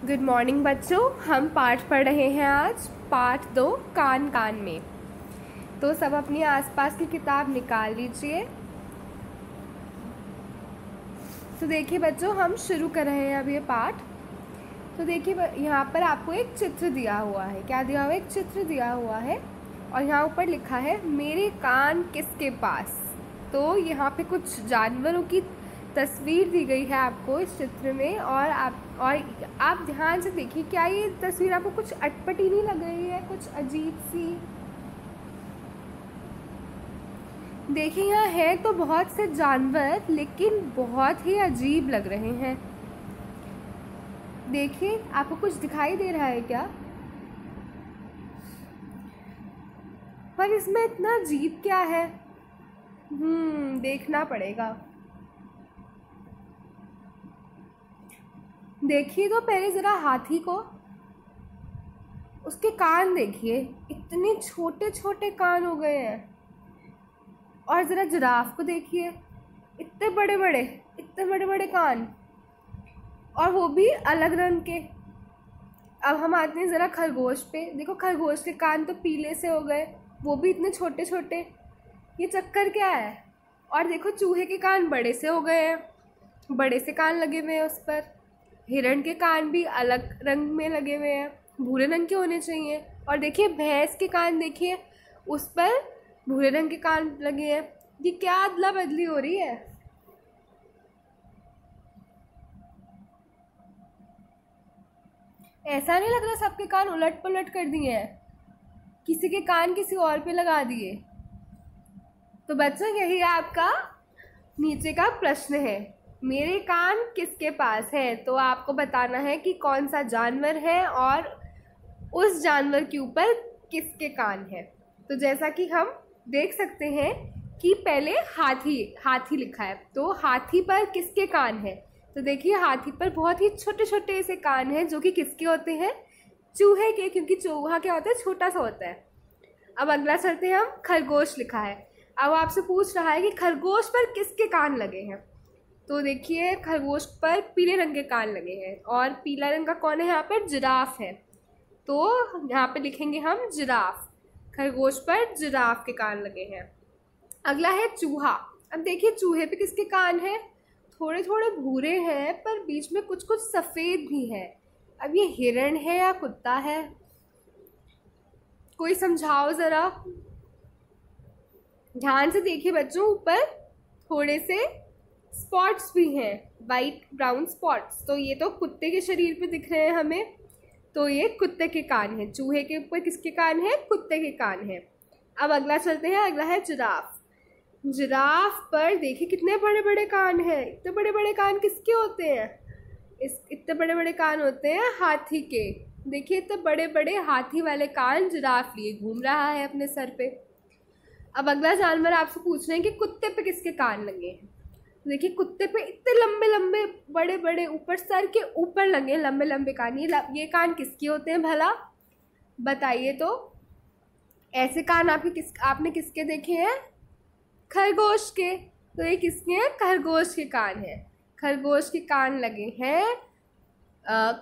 Good morning बच्चों। हम पाठ पढ़ रहे हैं आज पाठ 2 कान कान में। तो सब अपनी आसपास की किताब निकाल लीजिए। तो देखिए बच्चों, हम शुरू कर रहे हैं अब ये पाठ। तो देखिए यहाँ पर आपको एक चित्र दिया हुआ है। क्या दिया हुआ है? एक चित्र दिया हुआ है और यहाँ ऊपर लिखा है मेरे कान किसके पास। तो यहाँ पे कुछ जानवरों की तस्वीर दी गई है आपको इस चित्र में। और आप ध्यान से देखिए, क्या ये तस्वीर आपको कुछ अटपटी नहीं लग रही है? कुछ अजीब सी। देखिए यहाँ है तो बहुत से जानवर, लेकिन बहुत ही अजीब लग रहे हैं। देखिए आपको कुछ दिखाई दे रहा है क्या? पर इसमें इतना अजीब क्या है? देखना पड़ेगा। देखिए तो पहले ज़रा हाथी को, उसके कान देखिए, इतने छोटे छोटे कान हो गए हैं। और ज़रा जिराफ को देखिए, इतने बड़े बड़े कान, और वो भी अलग रंग के। अब हम आते हैं ज़रा खरगोश पे। देखो खरगोश के कान तो पीले से हो गए, वो भी इतने छोटे छोटे। ये चक्कर क्या है? और देखो चूहे के कान बड़े से हो गए हैं, बड़े से कान लगे हुए हैं उस पर। हिरण के कान भी अलग रंग में लगे हुए हैं, भूरे रंग के होने चाहिए। और देखिए भैंस के कान देखिए, उस पर भूरे रंग के कान लगे हैं। ये क्या अदला बदली हो रही है? ऐसा नहीं लग रहा सबके कान उलट पुलट कर दिए हैं, किसी के कान किसी और पे लगा दिए? तो बच्चों यही आपका नीचे का प्रश्न है, मेरे कान किसके पास है। तो आपको बताना है कि कौन सा जानवर है और उस जानवर के ऊपर किसके कान है। तो जैसा कि हम देख सकते हैं कि पहले हाथी लिखा है, तो हाथी पर किसके कान है? तो देखिए हाथी पर बहुत ही छोटे छोटे ऐसे कान हैं, जो कि किसके होते हैं? चूहे के, क्योंकि चूहा क्या होता है? छोटा सा होता है। अब अगला चलते हैं हम, खरगोश लिखा है। अब आपसे पूछ रहा है कि खरगोश पर किसके कान लगे हैं। तो देखिए खरगोश पर पीले रंग के कान लगे हैं, और पीला रंग का कौन है यहाँ पर? जिराफ है। तो यहाँ पे लिखेंगे हम जिराफ। खरगोश पर जिराफ के कान लगे हैं। अगला है चूहा। अब देखिए चूहे पे किसके कान हैं? थोड़े थोड़े भूरे हैं, पर बीच में कुछ कुछ सफ़ेद भी है। अब ये हिरण है या कुत्ता है? कोई समझाओ ज़रा। ध्यान से देखिए बच्चों, ऊपर थोड़े से स्पॉट्स भी हैं, वाइट ब्राउन स्पॉट्स। तो ये तो कुत्ते के शरीर पे दिख रहे हैं हमें, तो ये कुत्ते के कान हैं। चूहे के ऊपर किसके कान हैं? कुत्ते के कान हैं। अब अगला चलते हैं, अगला है जिराफ। जिराफ पर देखिए कितने बड़े बड़े कान हैं। इतने बड़े बड़े कान किसके होते हैं? इतने बड़े बड़े कान होते हैं हाथी के। देखिए इतने बड़े बड़े हाथी वाले कान जिराफ लिए घूम रहा है अपने सर पे। अब अगला जानवर आपसे पूछ रहे हैं कि कुत्ते पे किसके कान लगे हैं। देखिए कुत्ते पे इतने लंबे लंबे बड़े बड़े, ऊपर सर के ऊपर लगे लंबे लंबे कान। ये कान किसके होते हैं भला? बताइए तो। ऐसे कान आपने किसके देखे हैं? खरगोश के। तो ये किसके हैं? खरगोश के कान हैं। खरगोश के कान लगे हैं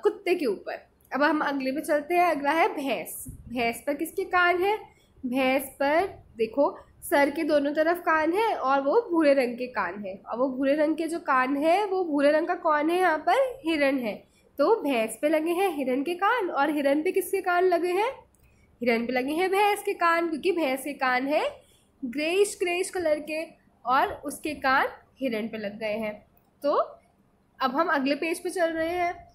कुत्ते के ऊपर। अब हम अगले पे चलते हैं, अगला है भैंस। भैंस पर किसके कान है? भैंस पर देखो सर के दोनों तरफ कान है, और वो भूरे रंग के कान है। और वो भूरे रंग के जो कान है, वो भूरे रंग का कौन है यहाँ पर? हिरण है। तो भैंस पे लगे हैं हिरण के कान, और हिरण पे किसके कान लगे हैं? हिरण पे लगे हैं भैंस के कान, क्योंकि भैंस के कान है ग्रेइश ग्रेइश कलर के, और उसके कान हिरण पे लग गए हैं। तो अब हम अगले पेज पे चल रहे हैं।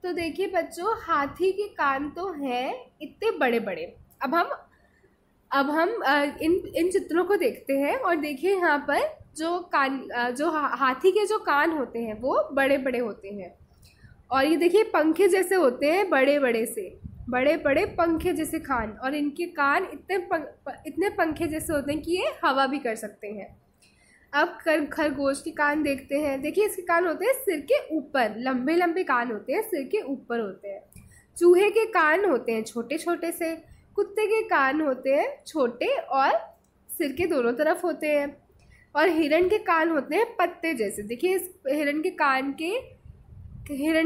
तो देखिए बच्चों, हाथी के कान तो हैं इतने बड़े बड़े। अब हम इन चित्रों को देखते हैं, और देखिए यहाँ पर जो हाथी के जो कान होते हैं वो बड़े बड़े होते हैं। और ये देखिए पंखे जैसे होते हैं, बड़े बड़े पंखे जैसे कान। और इनके कान इतने पंखे जैसे होते हैं कि ये हवा भी कर सकते हैं। अब खरगोश के कान देखते हैं। देखिए इसके कान होते हैं सिर के ऊपर, लंबे लंबे कान होते हैं, सिर के ऊपर होते हैं। चूहे के कान होते हैं छोटे छोटे से। कुत्ते के कान होते हैं छोटे और सिर के दोनों तरफ होते हैं। और हिरण के कान होते हैं पत्ते जैसे। देखिए इस हिरण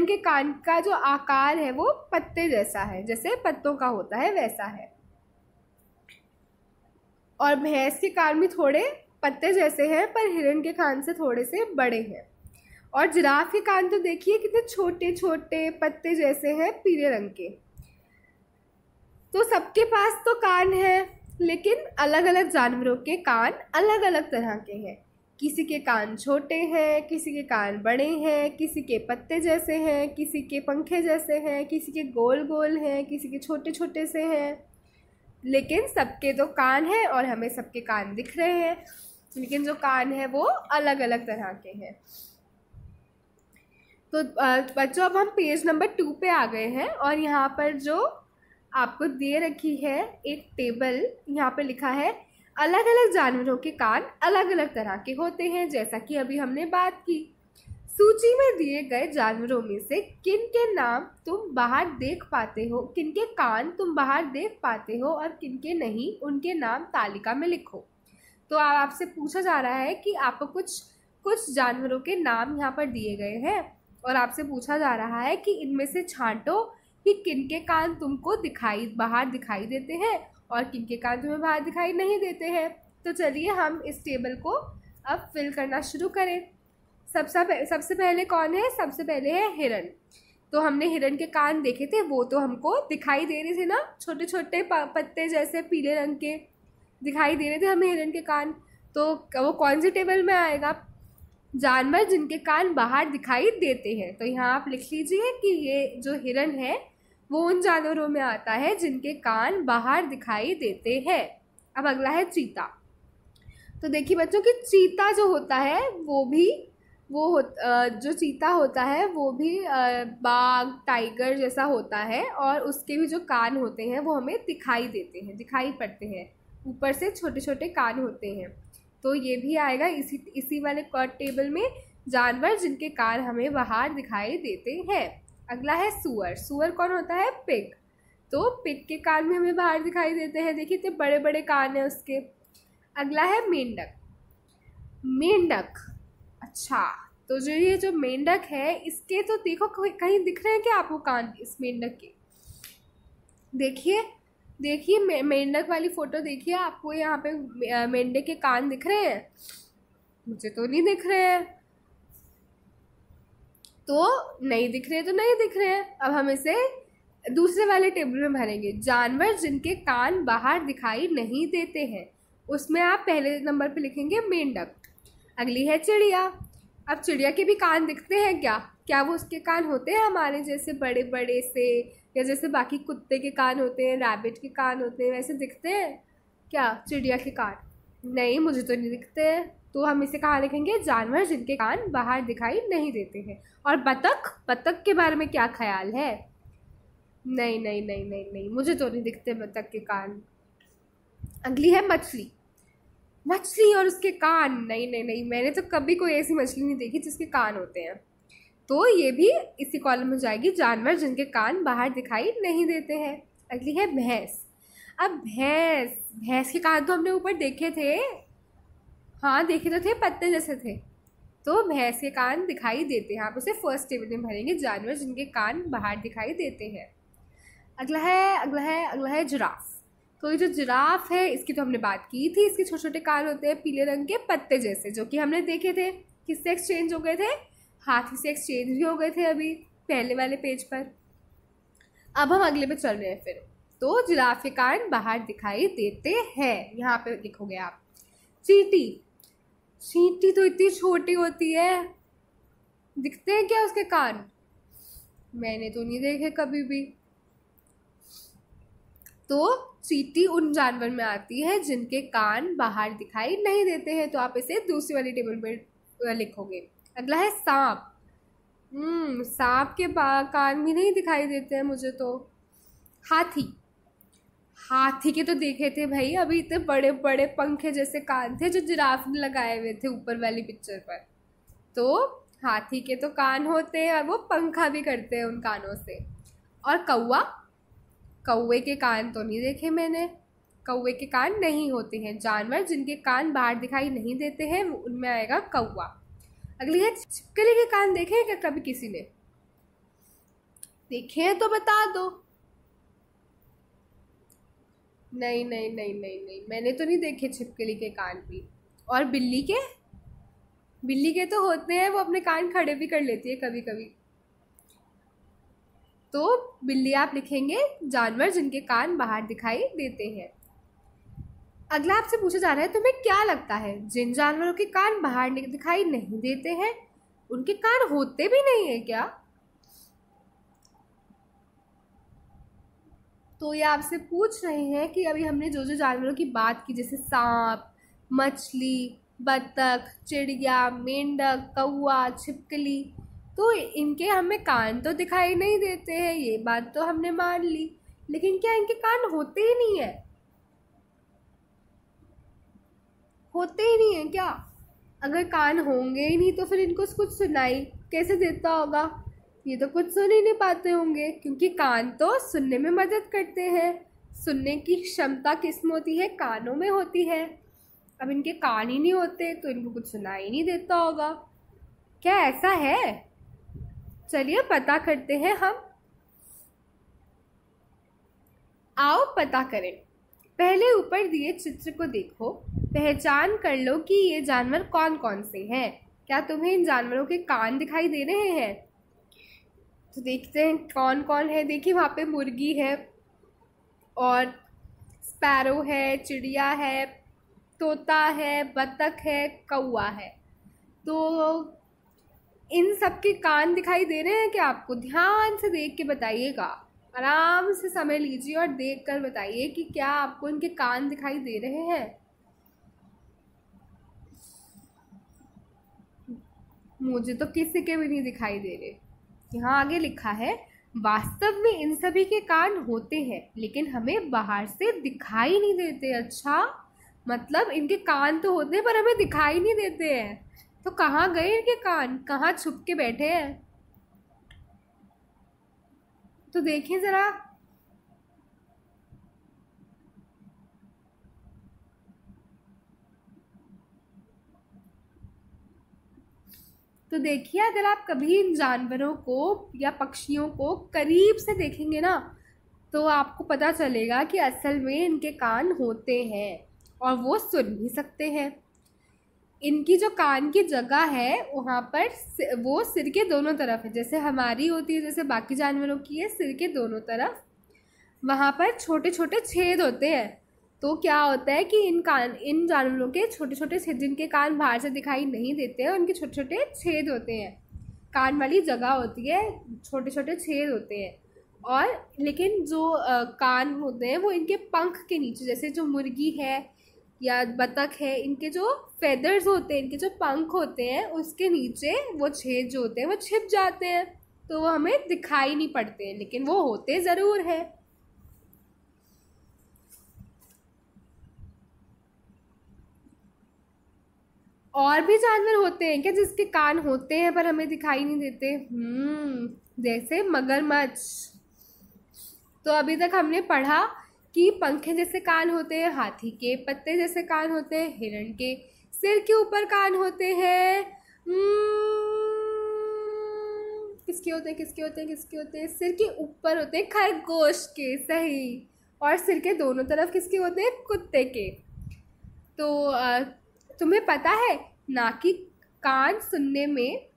के कान का जो आकार है वो पत्ते जैसा है, जैसे पत्तों का होता है वैसा है। और भैंस के कान भी थोड़े पत्ते जैसे हैं पर हिरण के कान से थोड़े से बड़े हैं। और जिराफ के कान तो देखिए कितने छोटे छोटे पत्ते जैसे हैं, पीले रंग के। तो सबके पास तो कान है, लेकिन अलग अलग जानवरों के कान अलग अलग तरह के हैं। किसी के कान छोटे हैं, किसी के कान बड़े हैं, किसी के पत्ते जैसे हैं, किसी के पंखे जैसे हैं, किसी के गोल गोल हैं, किसी के छोटे छोटे से हैं। लेकिन सबके तो कान हैं और हमें सबके कान दिख रहे हैं, लेकिन जो कान है वो अलग अलग तरह के हैं। तो बच्चों अब हम पेज नंबर 2 पे आ गए हैं और यहाँ पर जो आपको दे रखी है एक टेबल, यहाँ पे लिखा है अलग अलग जानवरों के कान अलग अलग तरह के होते हैं, जैसा कि अभी हमने बात की। सूची में दिए गए जानवरों में से किन के नाम तुम बाहर देख पाते हो, किन के कान तुम बाहर देख पाते हो और किन के नहीं, उनके नाम तालिका में लिखो। तो आपसे पूछा जा रहा है कि आपको कुछ जानवरों के नाम यहाँ पर दिए गए हैं और आपसे पूछा जा रहा है कि इनमें से छांटो कि किन के कान तुमको बाहर दिखाई देते हैं और किन के कान तुम्हें बाहर दिखाई नहीं देते हैं। तो चलिए हम इस टेबल को अब फिल करना शुरू करें। सबसे पहले कौन है? सबसे पहले है हिरण। तो हमने हिरण के कान देखे थे, वो तो हमको दिखाई दे रहे थे ना, छोटे छोटे पत्ते जैसे पीले रंग के दिखाई दे रहे थे हमें हिरण के कान। तो वो कौन सी टेबल में आएगा? जानवर जिनके कान बाहर दिखाई देते हैं। तो यहाँ आप लिख लीजिए कि ये जो हिरण है वो उन जानवरों में आता है जिनके कान बाहर दिखाई देते हैं। अब अगला है चीता। तो देखिए बच्चों कि चीता जो होता है जो चीता होता है वो भी बाघ टाइगर जैसा होता है और उसके भी जो कान होते हैं वो हमें दिखाई देते हैं, दिखाई पड़ते हैं, ऊपर से छोटे छोटे कान होते हैं। तो ये भी आएगा इसी वाले टेबल में, जानवर जिनके कान हमें बाहर दिखाई देते हैं। अगला है सुअर। सुअर कौन होता है? पिग। तो पिग के कान भी हमें बाहर दिखाई देते हैं, देखिए इतने बड़े बड़े कान हैं उसके। अगला है मेंढक। मेंढक, अच्छा, तो जो मेंढक है इसके तो देखो कहीं दिख रहे हैं क्या आपको कान इस मेंढक के? देखिए मेंढक वाली फोटो देखिए, आपको यहाँ पे मेंढक के कान दिख रहे हैं? मुझे तो नहीं दिख रहे हैं। तो नहीं दिख रहे तो नहीं दिख रहे हैं। अब हम इसे दूसरे वाले टेबल में भरेंगे। जानवर जिनके कान बाहर दिखाई नहीं देते हैं, उसमें आप पहले नंबर पे लिखेंगे मेंढक। अगली है चिड़िया। अब चिड़िया के भी कान दिखते हैं क्या वो उसके कान होते हैं हमारे जैसे बड़े बड़े से, या जैसे बाकी कुत्ते के कान होते हैं, रैबिट के कान होते हैं, वैसे दिखते हैं क्या चिड़िया के कान? नहीं, मुझे तो नहीं दिखते हैं। तो हम इसे कहाँ लिखेंगे? जानवर जिनके कान बाहर दिखाई नहीं देते हैं। और बतख के बारे में क्या ख्याल है? नहीं नहीं नहीं नहीं नहीं, मुझे तो नहीं दिखते बतख के कान। अगली है मछली। मछली और उसके कान, नहीं नहीं नहीं, मैंने तो कभी कोई ऐसी मछली नहीं देखी जिसके कान होते हैं। तो ये भी इसी कॉलम में जाएगी, जानवर जिनके कान बाहर दिखाई नहीं देते हैं। अगली है भैंस। अब भैंस के कान तो हमने ऊपर देखे थे, हाँ देखे तो थे, पत्ते जैसे थे। तो भैंस के कान दिखाई देते हैं, आप उसे फर्स्ट टेबल में भरेंगे, जानवर जिनके कान बाहर दिखाई देते हैं। अगला है जिराफ। तो ये जो जिराफ है इसकी तो हमने बात की थी, इसके छोटे छोटे कान होते हैं पीले रंग के पत्ते जैसे, जो कि हमने देखे थे। किससे एक्सचेंज हो गए थे? हाथी से एक्सचेंज भी हो गए थे अभी पहले वाले पेज पर। अब हम अगले पे चल रहे हैं फिर। तो जिराफ के कान बाहर दिखाई देते हैं, यहाँ पे लिखोगे आप। चींटी तो इतनी छोटी होती है, दिखते हैं क्या उसके कान? मैंने तो नहीं देखे कभी भी। तो चींटी उन जानवर में आती है जिनके कान बाहर दिखाई नहीं देते हैं, तो आप इसे दूसरी वाली टेबल पर लिखोगे। अगला है सांप। सांप के कान भी नहीं दिखाई देते हैं मुझे तो। हाथी के तो देखे थे भाई, अभी इतने बड़े बड़े पंखे जैसे कान थे जो जिराफ ने लगाए हुए थे ऊपर वाली पिक्चर पर। तो हाथी के तो कान होते हैं और वो पंखा भी करते हैं उन कानों से। और कौवे के कान तो नहीं देखे मैंने, कौवे के कान नहीं होते हैं। जानवर जिनके कान बाहर दिखाई नहीं देते हैं उनमें आएगा कौवा। अगली है छिपकली के कान। देखे हैं क्या कभी किसी ने? देखे हैं तो बता दो। नहीं नहीं नहीं नहीं नहीं, मैंने तो नहीं देखे छिपकली के कान भी। और बिल्ली के? बिल्ली के तो होते हैं, वो अपने कान खड़े भी कर लेती है कभी कभी। तो बिल्ली आप लिखेंगे जानवर जिनके कान बाहर दिखाई देते हैं। अगला आपसे पूछा जा रहा है तुम्हें क्या लगता है जिन जानवरों के कान बाहर दिखाई नहीं देते हैं उनके कान होते भी नहीं है क्या? तो ये आपसे पूछ रहे हैं कि अभी हमने जो जो जानवरों की बात की, जैसे सांप, मछली, बतख, चिड़िया, मेंढक, कौवा, छिपकली, तो इनके हमें कान तो दिखाई नहीं देते हैं, ये बात तो हमने मान ली। लेकिन क्या इनके कान होते ही नहीं है? होते ही नहीं है क्या? अगर कान होंगे ही नहीं तो फिर इनको कुछ सुनाई कैसे देता होगा? ये तो कुछ सुन ही नहीं पाते होंगे, क्योंकि कान तो सुनने में मदद करते हैं। सुनने की क्षमता किस में होती है? कानों में होती है। अब इनके कान ही नहीं होते तो इनको कुछ सुनाई नहीं देता होगा। क्या ऐसा है? चलिए पता करते हैं हम। आओ पता करें। पहले ऊपर दिए चित्र को देखो, पहचान कर लो कि ये जानवर कौन कौन से हैं। क्या तुम्हें इन जानवरों के कान दिखाई दे रहे हैं? तो देखते हैं कौन कौन है। देखिए वहाँ पे मुर्गी है, और स्पैरो है, चिड़िया है, तोता है, बतख है, कौवा है। तो इन सब के कान दिखाई दे रहे हैं क्या आपको? ध्यान से देख के बताइएगा। आराम से समय लीजिए और देख कर बताइए कि क्या आपको इनके कान दिखाई दे रहे हैं। मुझे तो किसी के भी नहीं दिखाई दे रहे। यहाँ आगे लिखा है वास्तव में इन सभी के कान होते हैं लेकिन हमें बाहर से दिखाई नहीं देते। अच्छा, मतलब इनके कान तो होते हैं पर हमें दिखाई नहीं देते हैं। तो कहाँ गए इनके कान? कहाँ छुप के बैठे हैं? तो देखें जरा। तो देखिए, अगर आप कभी इन जानवरों को या पक्षियों को करीब से देखेंगे ना तो आपको पता चलेगा कि असल में इनके कान होते हैं और वो सुन भी सकते हैं। इनकी जो कान की जगह है वहाँ पर वो सिर के दोनों तरफ है, जैसे हमारी होती है, जैसे बाकी जानवरों की है सिर के दोनों तरफ। वहाँ पर छोटे छोटे छेद होते हैं। तो क्या होता है कि इन जानवरों के छोटे छोटे छेद, जिनके कान बाहर से दिखाई नहीं देते हैं, उनके छोटे छोटे छेद होते हैं। कान वाली जगह होती है, छोटे छोटे छेद होते हैं। और लेकिन जो कान होते हैं वो इनके पंख के नीचे, जैसे जो मुर्गी है या बतख है, इनके जो फेदर्स होते हैं, इनके जो पंख होते हैं, उसके नीचे वो छेद जो होते हैं वो छिप जाते हैं, तो वो हमें दिखाई नहीं पड़ते हैं, लेकिन वो होते ज़रूर हैं। और भी जानवर होते हैं क्या जिसके कान होते हैं पर हमें दिखाई नहीं देते? जैसे मगरमच्छ। तो अभी तक हमने पढ़ा कि पंखे जैसे कान होते हैं, हाथी के पत्ते जैसे कान होते हैं, हिरण के सिर के ऊपर कान होते हैं। किसके होते हैं? किसके होते हैं? किसके होते हैं? सिर के ऊपर होते हैं खरगोश के, सही। और सिर के दोनों तरफ किसके होते हैं? कुत्ते के। तो तुम्हें पता है ना कि कान सुनने में,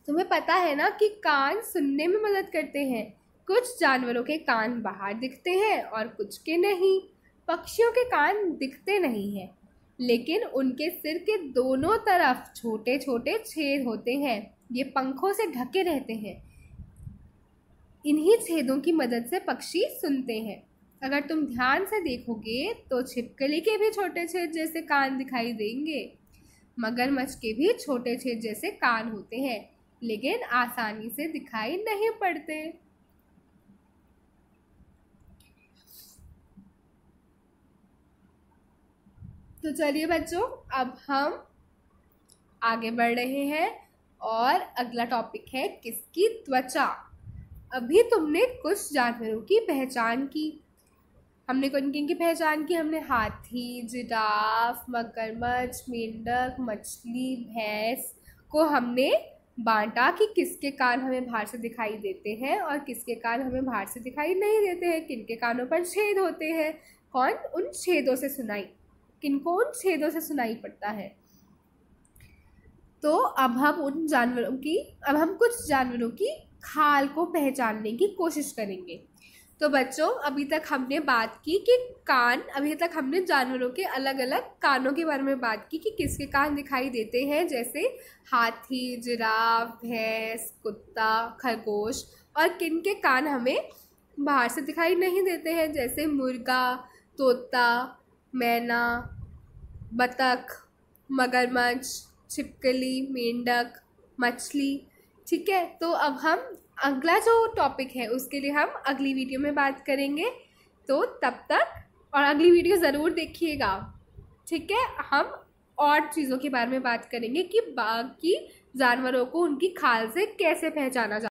तुम्हें पता है ना कि कान सुनने में मदद करते हैं। कुछ जानवरों के कान बाहर दिखते हैं और कुछ के नहीं। पक्षियों के कान दिखते नहीं हैं लेकिन उनके सिर के दोनों तरफ छोटे छोटे छेद होते हैं, ये पंखों से ढके रहते हैं। इन्हीं छेदों की मदद से पक्षी सुनते हैं। अगर तुम ध्यान से देखोगे तो छिपकली के भी छोटे छेद जैसे कान दिखाई देंगे, मगरमच्छ के भी छोटे छेद जैसे कान होते हैं, लेकिन आसानी से दिखाई नहीं पड़ते। तो चलिए बच्चों, अब हम आगे बढ़ रहे हैं और अगला टॉपिक है किसकी त्वचा। अभी तुमने कुछ जानवरों की पहचान की। हमने किन किन की पहचान की? हमने हाथी, जिराफ, मगरमच्छ, मेंढक, मछली, भैंस को हमने बांटा कि किसके कान हमें बाहर से दिखाई देते हैं और किसके कान हमें बाहर से दिखाई नहीं देते हैं, किनके कानों पर छेद होते हैं, कौन उन छेदों से सुनाई, किनको उन छेदों से सुनाई पड़ता है। तो अब हम कुछ जानवरों की खाल को पहचानने की कोशिश करेंगे। तो बच्चों, अभी तक हमने बात की कि अभी तक हमने जानवरों के अलग अलग कानों के बारे में बात की कि किसके कान दिखाई देते हैं, जैसे हाथी, जिराफ, भैंस, कुत्ता, खरगोश, और किन के कान हमें बाहर से दिखाई नहीं देते हैं, जैसे मुर्गा, तोता, मैना, बतख, मगरमच्छ, छिपकली, मेंढक, मछली। ठीक है, तो अब हम अगला जो टॉपिक है उसके लिए हम अगली वीडियो में बात करेंगे। तो तब तक, और अगली वीडियो ज़रूर देखिएगा। ठीक है, हम और चीज़ों के बारे में बात करेंगे कि बाकी जानवरों को उनकी खाल से कैसे पहचाना जाता है।